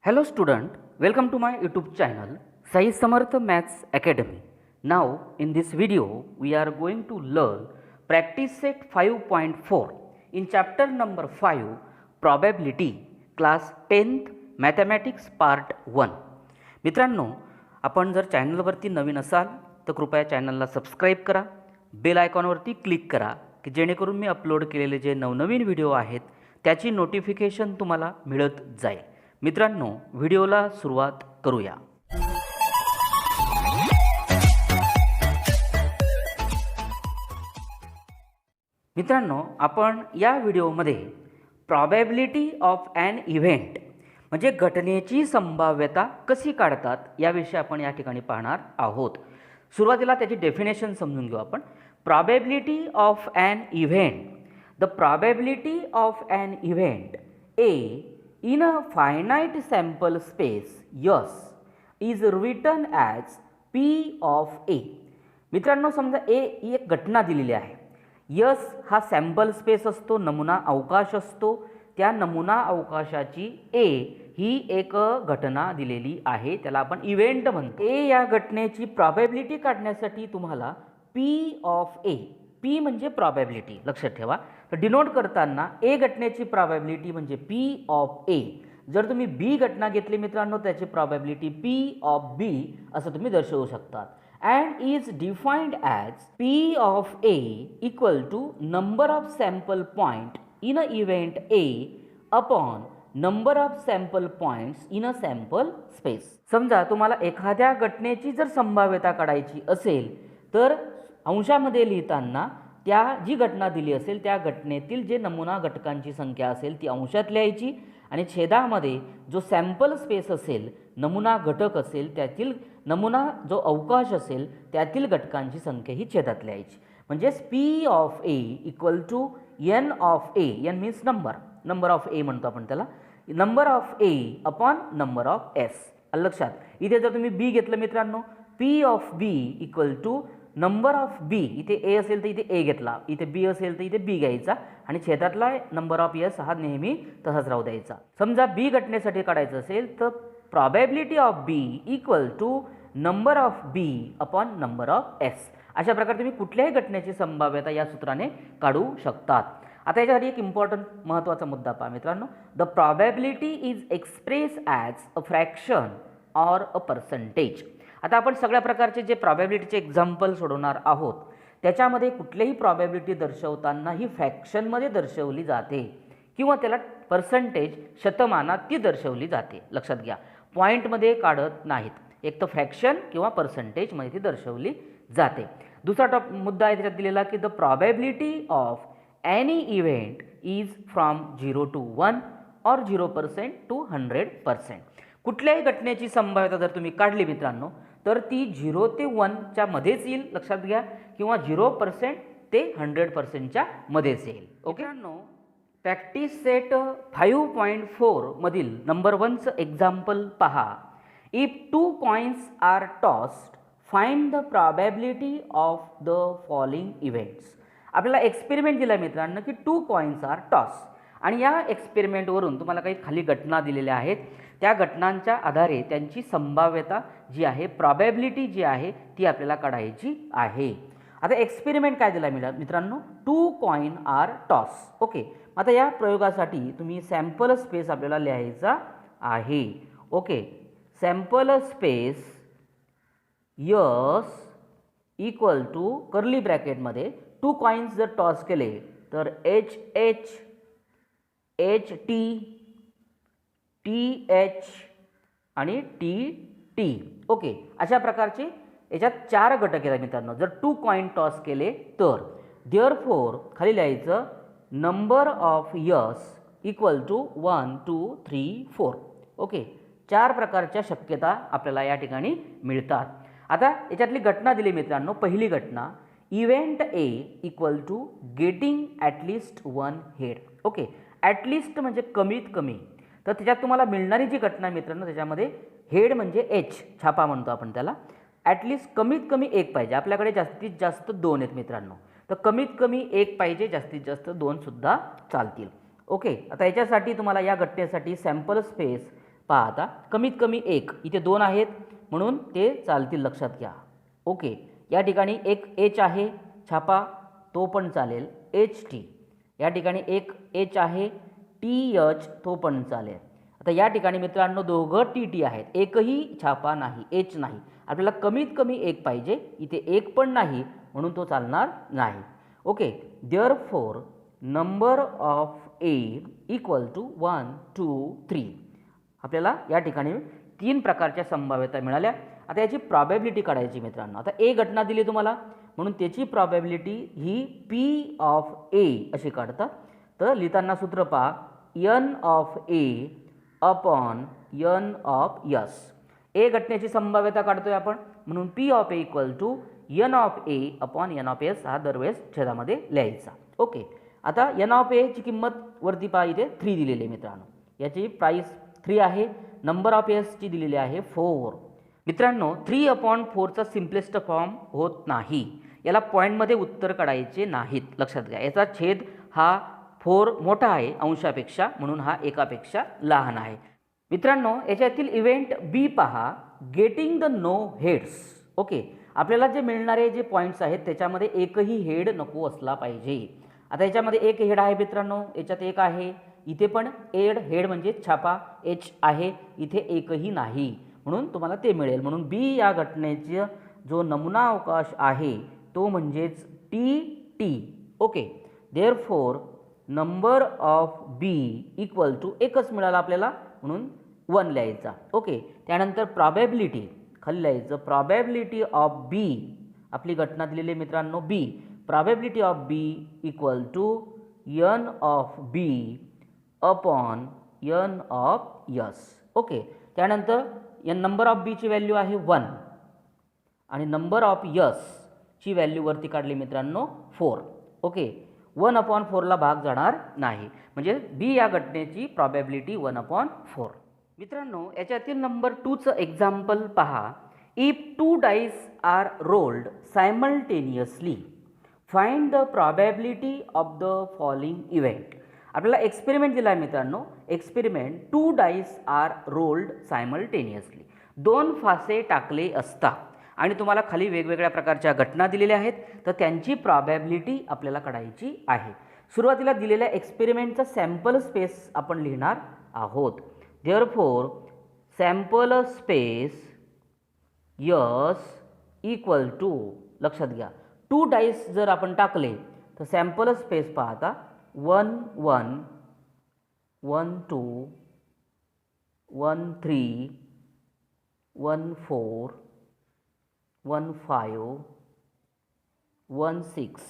Hello student, welcome to my YouTube channel Saisamarth Maths Academy. Now in this video we are going to learn Practice Set-5.4 in chapter number 5 Probability class 10th Mathematics Part 1. मित्रांनो, आपण जर चॅनलवरती नवीन असाल तर कृपया चॅनलला subscribe करा, bell आयकॉनवरती click करा की जेणेकरून मी अपलोड केलेले जे नवनवीन व्हिडिओ आहेत त्याची नोटिफिकेशन तुम्हाला मिळत जाईल. मित्रांनो, व्हिडिओला सुरुवात करूया. मित्रांनो, आपण या व्हिडिओमध्ये प्रॉबॅबिलिटी ऑफ ॲन इव्हेंट म्हणजे घटनेची संभाव्यता कशी काढतात याविषयी आपण या ठिकाणी पाहणार आहोत. सुरुवातीला त्याची डेफिनेशन समजून घेऊ आपण. Probability of an event, the probability of an event A in a finite sample space S is written as P of A. मित्रांनो, समजा A ही एक घटना दिलेली आहे. S हा सॅम्पल स्पेस असतो, नमुना अवकाश असतो. त्या नमुना अवकाशाची A ही एक घटना दिलेली आहे, त्याला आपण इव्हेंट म्हणतो. A या घटनेची प्रॉबॅबिलिटी काढण्यासाठी तुम्हाला P ऑफ A, P म्हणजे प्रॉबॅबिलिटी लक्षात ठेवा. तर डिनोट करताना ए घटनेची प्रॉबॅबिलिटी म्हणजे P ऑफ A. जर तुम्ही B घटना घेतली मित्रांनो, त्याची प्रॉबॅबिलिटी P ऑफ B असं तुम्ही दर्शवू शकता. And is defined as P of A equal to number of sample point in a event A upon number of sample points in a sample space. समजा तुम्हाला एखाद्या घटनेची जर संभाव्यता काढायची असेल तर अंशामध्ये लिहिताना त्या जी घटना दिली असेल त्या घटनेतील जे नमुना घटकांची संख्या असेल ती अंशात लिहायची आणि छेदामध्ये जो सॅम्पल स्पेस असेल, नमुना घटक असेल, त्यातील नमुना जो अवकाश असेल त्यातील घटकांची संख्या ही छेदात लिहायची. म्हणजेच P of A equal to N of A. N means number of A म्हणतो आपण त्याला. Number of A upon number of S. लक्षात, इथे जर तुम्ही B घेतलं मित्रांनो, P of B equal to number of B. इथे A असेल तर इथे A घेतला, इथे B असेल तर इथे B घ्यायचा आणि छेदातला नंबर ऑफ S हा नेहमी तसाच राहू द्यायचा. समजा B घटनेसाठी काढायचं असेल तर probability of B equal to number of B upon number of S. अशा प्रकारे तुम्ही कुठल्याही घटनेची संभाव्यता या सूत्राने काढू शकतात. आता याच्यासाठी एक इम्पॉर्टंट महत्त्वाचा मुद्दा पहा मित्रांनो. The probability is express as a fraction or a percentage. आता आपण सगळ्या प्रकारचे जे प्रॉबॅबिलिटीचे एक्झाम्पल सोडवणार आहोत त्याच्यामध्ये कुठलीही प्रॉबॅबिलिटी दर्शवताना ही फ्रॅक्शनमध्ये दर्शवली जाते किंवा त्याला पर्सेंटेज शतमानात ती दर्शवली जाते. लक्षात घ्या, पॉईंटमध्ये काढत नाहीत. एक तर फ्रॅक्शन किंवा पर्सेंटेजमध्ये ती दर्शवली जाते. दुसरा मुद्दा आहे त्याच्यात दिलेला की the probability of any event is from 0 to 1 और 0% to 100%. कुठल्याही घटनेची संभाव्यता जर तुम्ही काढली मित्रांनो तर ती 0 ते 1 च्या मध्येच येईल, लक्षात घ्या, किंवा 0% ते 100% मध्येच येईल. ओके मित्रांनो, प्रॅक्टिस सेट 5.4 मधील नंबर 1चं एक्झाम्पल पहा. If 2 coins are tossed find the probability of the following events. आपल्याला एक्सपेरिमेंट दिला मित्रांनो की 2 कॉइन्स आर टॉस आणि या एक्सपेरिमेंटवरून तुम्हाला काही खाली घटना दिलेल्या आहेत. त्या घटनांच्या आधारे त्यांची संभाव्यता जी आहे, प्रॉबॅबिलिटी जी आहे ती आपल्याला काढायची आहे. आता एक्सपेरिमेंट काय दिला मित्रांनो, 2 कॉइन आर टॉस. ओके, आता या प्रयोगासाठी तुम्ही सॅम्पल स्पेस आपल्याला लिहायचा आहे. Okay, sample space S equal to curly ब्रॅकेटमध्ये 2 कॉइन्स जर टॉस केले तर HH, HT, TH आणि TT. ओके, अशा प्रकारचे याच्यात 4 घटक आहेत मित्रांनो. जर 2 कॉइन टॉस केले तर देअरफॉर खाली लिहायचं number of S equal to 1 2 3 4. Okay, 4 प्रकारच्या शक्यता आपल्याला या ठिकाणी मिळतात. आता याच्यातली घटना दिली मित्रांनो. पहिली घटना, event A equal to getting at least 1 head. Okay, at least म्हणजे कमीत कमी. तर त्याच्यात तुम्हाला मिळणारी जी घटना मित्रांनो त्याच्यामध्ये हेड म्हणजे H छापा म्हणतो आपण त्याला. ॲटलिस्ट कमीत कमी 1 पाहिजे. आपल्याकडे जास्तीत जास्त 2 आहेत मित्रांनो, तर कमीत कमी 1 पाहिजे, जास्तीत जास्त 2 सुद्धा चालतील. ओके, आता याच्यासाठी तुम्हाला या घटनेसाठी सॅम्पल स्पेस पहा आता कमीत कमी एक, इथे 2 आहेत म्हणून ते चालतील, लक्षात घ्या. ओके, या ठिकाणी एक एच आहे छापा, तो पण चालेल. एच टी, या ठिकाणी एक एच आहे, टी एच, तो पण चालेल. आता या ठिकाणी मित्रांनो दोघं टी टी आहेत, एकही छापा नाही, एच नाही. आपल्याला कमीत कमी एक पाहिजे, इथे एक पण नाही म्हणून तो चालणार नाही. Okay, therefore number of A equal to 1 2 3. आपल्याला या ठिकाणी 3 प्रकारच्या संभाव्यता मिळाल्या. आता याची प्रॉबॅबिलिटी काढायची मित्रांनो. आता ए घटना दिली तुम्हाला म्हणून त्याची प्रॉबॅबिलिटी ही पी ऑफ ए अशी काढतात. तर लिहिताना सूत्र पहा, N of A upon N of S. A घटनेची संभाव्यता काढतोय आपण म्हणून P of A equal to N of A upon N of S हा दरवेळेस छेदामध्ये लिहायचा. ओके, आता एन ऑफ ए ची किंमत वरती पहा, इथे 3 दिलेली आहे मित्रांनो. याची प्राइस 3 आहे. नंबर ऑफ एस ची दिलेली आहे 4. मित्रांनो 3/4चा सिम्पलेस्ट फॉर्म होत नाही, याला पॉईंटमध्ये उत्तर काढायचे नाहीत, लक्षात घ्या. याचा छेद हा 4 मोठा आहे अंशापेक्षा म्हणून हा एकापेक्षा लहान आहे. मित्रांनो याच्यातील इव्हेंट बी पहा, getting the no heads. Okay, आपल्याला जे मिळणारे जे पॉईंट्स आहेत त्याच्यामध्ये एकही हेड नको असला पाहिजे. आता याच्यामध्ये एक हेड आहे मित्रांनो, याच्यात एक आहे, इथे पण हेड म्हणजे छापा एच आहे, इथे एकही नाही म्हणून तुम्हाला ते मिळेल. म्हणून बी या घटनेचा जो नमुना अवकाश आहे तो म्हणजेच T T. Okay, therefore number of B equal to एकच मिळाला आपल्याला म्हणून 1 लिहायचा. ओके, त्यानंतर प्रॉबॅबिलिटी खाली लिहायचं, प्रॉबॅबिलिटी ऑफ बी, आपली घटना दिलेली मित्रांनो B, probability of B equal to N of B upon N of S. Okay, त्यानंतर या नंबर ऑफ बीची व्हॅल्यू आहे 1 आणि नंबर ऑफ यस ची व्हॅल्यू वरती काढली मित्रांनो 4. ओके, 1/4ला भाग जाणार नाही म्हणजे बी या घटनेची प्रॉबॅबिलिटी 1/4. मित्रांनो याच्यातील नंबर 2चं एक्झाम्पल पहा, if 2 dice are rolled simultaneously find the probability of the following event. आपल्याला एक्सपेरिमेंट दिला आहे मित्रांनो. Experiment 2 dice are rolled simultaneously, 2 फासे टाकले असता आणि तुम्हाला खाली वेगवेगळ्या प्रकारच्या घटना दिलेल्या आहेत तर त्यांची प्रॉबॅबिलिटी आपल्याला काढायची आहे. सुरुवातीला दिलेल्या एक्सपेरिमेंटचा सॅम्पल स्पेस आपण लिहिणार आहोत. Therefore sample space S equal to, लक्षात घ्या 2 डाईस जर आपण टाकले तर सॅम्पल स्पेस पाहता 1 1 1 2 1 3 1 4 1 5 1 6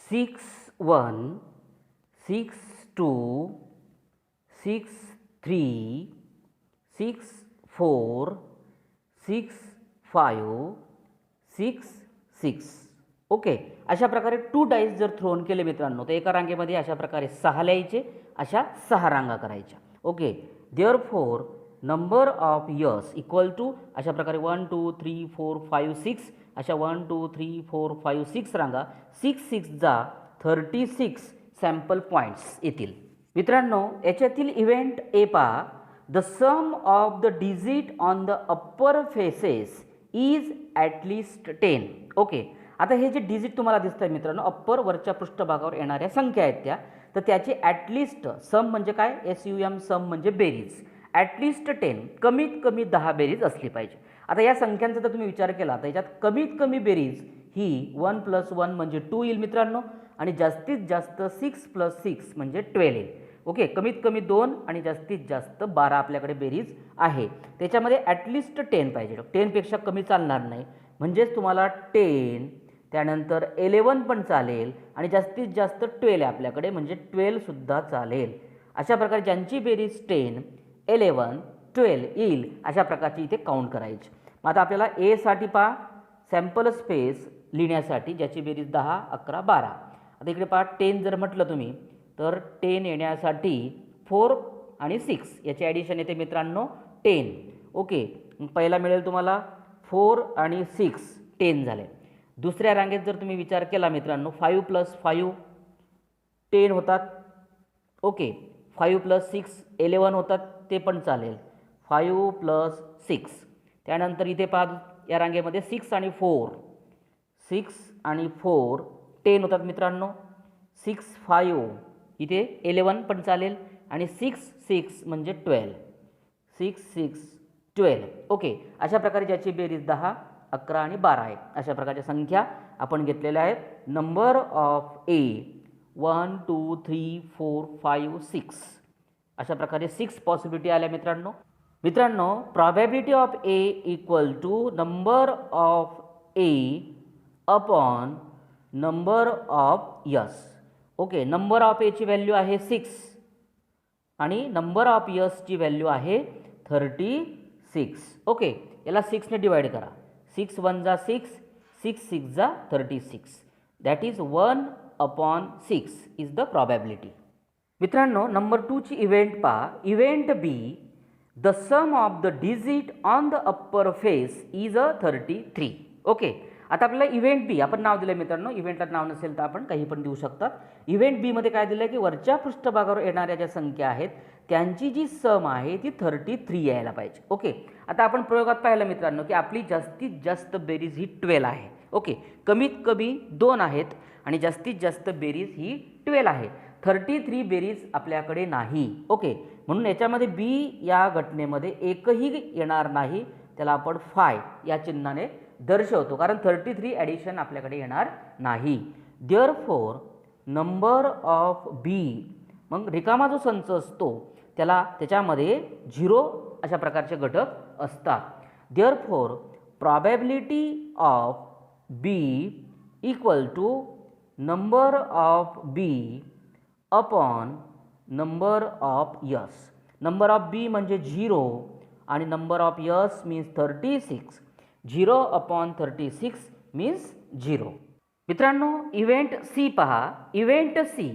6 1 6 2 6 3 6 4 6 5 6 6. ओके, अशा प्रकारे 2 डाईस जर थ्रोन केले मित्रांनो तर एका रांगेमध्ये अशा प्रकारे 6 लिहायचे, अशा 6 रांगा करायच्या. Okay, therefore number of S equal to अशा प्रकारे 1 2 3 4 5 6 अशा 1 2 3 4 5 6 रांगा, 6 6 जा 36 सॅम्पल पॉईंट्स येतील. मित्रांनो याच्यातील इव्हेंट ए पहा, the sum of the digit on the upper faces is at least 10. Okay, आता हे जे डिजिट तुम्हाला दिसत आहे मित्रांनो अप्पर वरच्या पृष्ठभागावर येणाऱ्या संख्या आहेत त्या, तर त्याची ॲटलिस्ट सम म्हणजे काय, SUM सम म्हणजे बेरीज, ॲटलिस्ट 10 कमीत कमी 10 बेरीज असली पाहिजे. आता या संख्यांचा जर तुम्ही विचार केला तर याच्यात कमीत कमी बेरीज ही 1 + 1 म्हणजे 2 येईल मित्रांनो आणि जास्तीत जास्त 6 + 6 म्हणजे 12 येईल. ओके, कमीत कमी 2 आणि जास्तीत जास्त 12 आपल्याकडे बेरीज आहे. त्याच्यामध्ये ॲटलिस्ट 10 पाहिजे, 10पेक्षा कमी चालणार नाही. म्हणजेच तुम्हाला 10 त्यानंतर 11 पण चालेल आणि जास्तीत जास्त 12 आहे आपल्याकडे म्हणजे 12सुद्धा चालेल. अशा प्रकारे ज्यांची बेरीज 10 11 12 येईल अशा प्रकारची इथे काउंट करायची. मग आता आपल्याला ए साठी पहा सॅम्पल स्पेस लिहिण्यासाठी ज्याची बेरीज 10 11 12. आता इकडे पहा 10 जर म्हटलं तुम्ही तर 10 येण्यासाठी 4 आणि 6 याची ॲडिशन येते मित्रांनो 10. ओके, पहिला मिळेल तुम्हाला 4 आणि 6 10 झाले. दुसऱ्या रांगेत जर तुम्ही विचार केला मित्रांनो 5 + 5 10 होतात. ओके, 5 + 6 11 होतात ते पण चालेल. 5 प्लस 6. त्यानंतर इथे पहा या रांगेमध्ये 6 आणि 4, 6 आणि 4 10 होतात मित्रांनो. 6 5 इथे 11 पण चालेल आणि 6 6 म्हणजे 12. 6 6 12. ओके, अशा प्रकारे ज्याची बेरीज 10, 11 आणि 12 आहे. अशा प्रकारच्या संख्या आपण घेतलेल्या आहेत. नंबर ऑफ ए 1 2 3 4 5 6. अशा प्रकारे 6 पॉसिबिलिटी आल्या मित्रांनो. Probability of A equal to number of A upon number of S. Okay, number of एची व्हॅल्यू आहे 6 आणि नंबर ऑफ यसची व्हॅल्यू आहे 36. ओके, याला 6 ने डिवाइड करा. 6 1 जा 6, 6 6 जा 36. That is 1/6 is the probability. मित्रांनो, नंबर 2 ची इव्हेंट पहा. Event be the sum of the digit on the upper face is 33. Okay, आता आपल्याला इव्हेंट बी आपण नाव दिलं मित्रांनो. इव्हेंटला नाव नसेल तर आपण काही पण देऊ शकतात. इव्हेंट बी मध्ये काय दिलं की वरच्या पृष्ठभागावर येणाऱ्या ज्या संख्या आहेत त्यांची जी सम आहे ती 33 यायला पाहिजे. ओके, आता आपण प्रयोगात पाहिलं मित्रांनो की आपली जास्तीत जास्त बेरीज ही 12 आहे. ओके, कमीत कमी 2 आहेत आणि जास्तीत जास्त बेरीज ही 12 आहे. 33 बेरीज आपल्याकडे नाही. ओके, म्हणून याच्यामध्ये बी या घटनेमध्ये एकही येणार नाही. त्याला आपण फाय या चिन्हाने दर्शवतो कारण 33 ॲडिशन आपल्याकडे येणार नाही. देअरफॉर नंबर ऑफ बी, मग रिकामा जो संच असतो त्याच्यामध्ये 0 अशा प्रकारचे घटक असतात. Therefore probability of B equal to number of B upon number of S. Number of B म्हणजे 0 आणि number of S means 36. 0/36 means 0. मित्रांनो, इव्हेंट सी पहा. Event C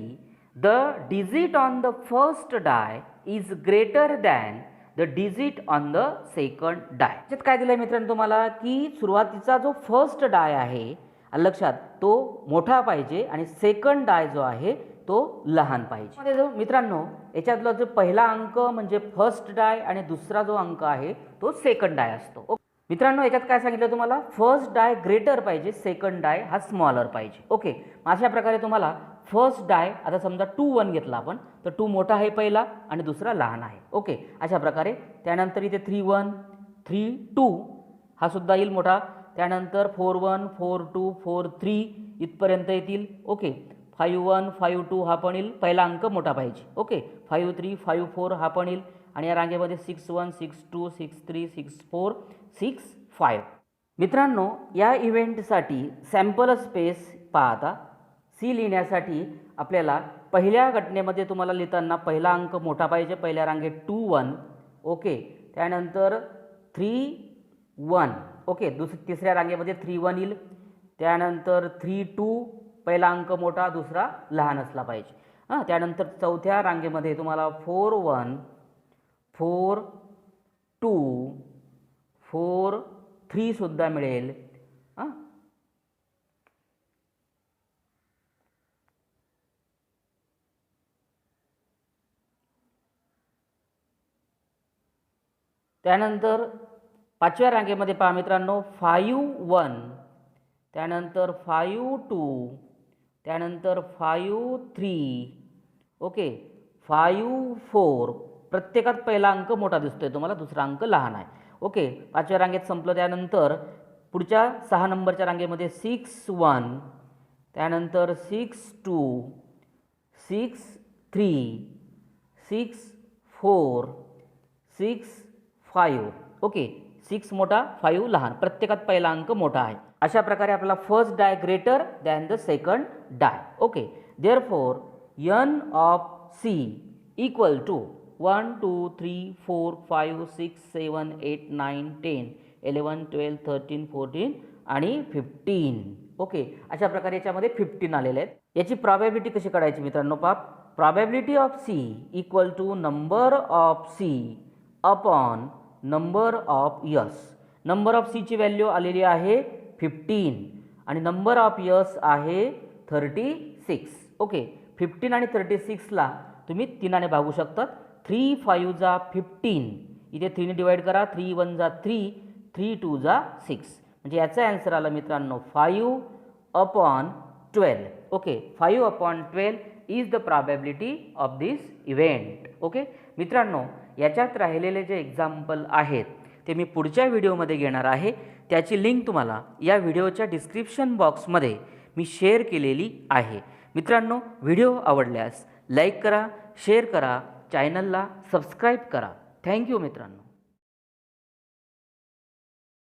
the digit on the first die is greater than the digit on the second die. याच्यात काय दिलं आहे मित्रांनो तुम्हाला की सुरुवातीचा जो फर्स्ट डाय आहे लक्षात तो मोठा पाहिजे आणि सेकंड डाय जो आहे तो लहान पाहिजे. मित्रांनो, याच्यातला जो पहिला अंक म्हणजे फर्स्ट डाय आणि दुसरा जो अंक आहे तो सेकंड डाय असतो. मित्रांनो, याच्यात काय सांगितलं तुम्हाला फर्स्ट डाय ग्रेटर पाहिजे, सेकंड डाय हा स्मॉलर पाहिजे. ओके, अशा प्रकारे तुम्हाला फर्स्ट डाय आता समजा 2 1 घेतला आपण तर 2 मोठा आहे पहिला आणि दुसरा लहान आहे. ओके, अशा प्रकारे त्यानंतर इथे 3 1 3 2 हा सुद्धा येईल मोठा. त्यानंतर 4 1 4 2 4 3 इथपर्यंत येतील. ओके, 5 1 5 2 हा पण येईल. पहिला अंक मोठा पाहिजे. ओके, 5 3 5 4 हा पण येईल आणि या रांगेमध्ये 6 1 6 2 6 3 6 4 6 5. मित्रांनो, या इव्हेंटसाठी सॅम्पल स्पेस पाहता सी लिहिण्यासाठी आपल्याला पहिल्या घटनेमध्ये तुम्हाला लिहिताना पहिला अंक मोठा पाहिजे. पहिल्या रांगेत 2 1. ओके, त्यानंतर 3 1. ओके, तिसऱ्या रांगेमध्ये 3 1 येईल. त्यानंतर 3 2 पहिला अंक मोठा दुसरा लहान असला पाहिजे. त्यानंतर चौथ्या रांगेमध्ये तुम्हाला 4 1 4 2 4 3 सुद्धा मिळेल. त्यानंतर पाचव्या रांगेमध्ये पहा मित्रांनो 5 1, त्यानंतर 5 2, त्यानंतर 5 3. ओके, 5 4. प्रत्येकात पहिला अंक मोठा दिसतोय तुम्हाला, दुसरा अंक लहान आहे. ओके, पाचव्या रांगेत संपलं. त्यानंतर पुढच्या 6 नंबरच्या रांगेमध्ये 6 1, त्यानंतर 6 2, 6 3, 6 4, 6 5. ओके, 6 मोठा 5 लहान, प्रत्येकात पहिला अंक मोठा आहे. अशा प्रकारे आपला first die greater than the second die. Okay, therefore n of C equal to 1 2 3 4 5 6 7 8 9 10 11 12 13 14 आणि 15. ओके, अशा प्रकारे याच्यामध्ये 15 आलेले आहेत. याची प्रॉबॅबिलिटी कशी काढायची मित्रांनो पहा. Probability of C equal to number of C upon number of S. Number of C ची व्हॅल्यू आलेली आहे 15 आणि नंबर ऑफ यस आहे 36. ओके, 15 आणि 36 ला तुम्ही 3 ने भागू शकतात. 3 5 जा 15 इथे 3 ने डिवाइड करा, 3 1 जा 3, 3 2 जा 6, म्हणजे याचा आन्सर आला मित्रांनो 5/12. Okay, 5/12 is the probability of this event. Okay मित्रांनो, याच्यात राहिलेले जे एक्झाम्पल आहेत ते मी पुढच्या व्हिडिओमध्ये घेणार आहे. त्याची लिंक तुम्हाला या व्हिडिओच्या डिस्क्रिप्शन बॉक्समध्ये मी शेअर केलेली आहे. मित्रांनो, व्हिडिओ आवडल्यास लाईक करा, शेअर करा, चॅनलला सबस्क्राईब करा. थँक्यू मित्रांनो.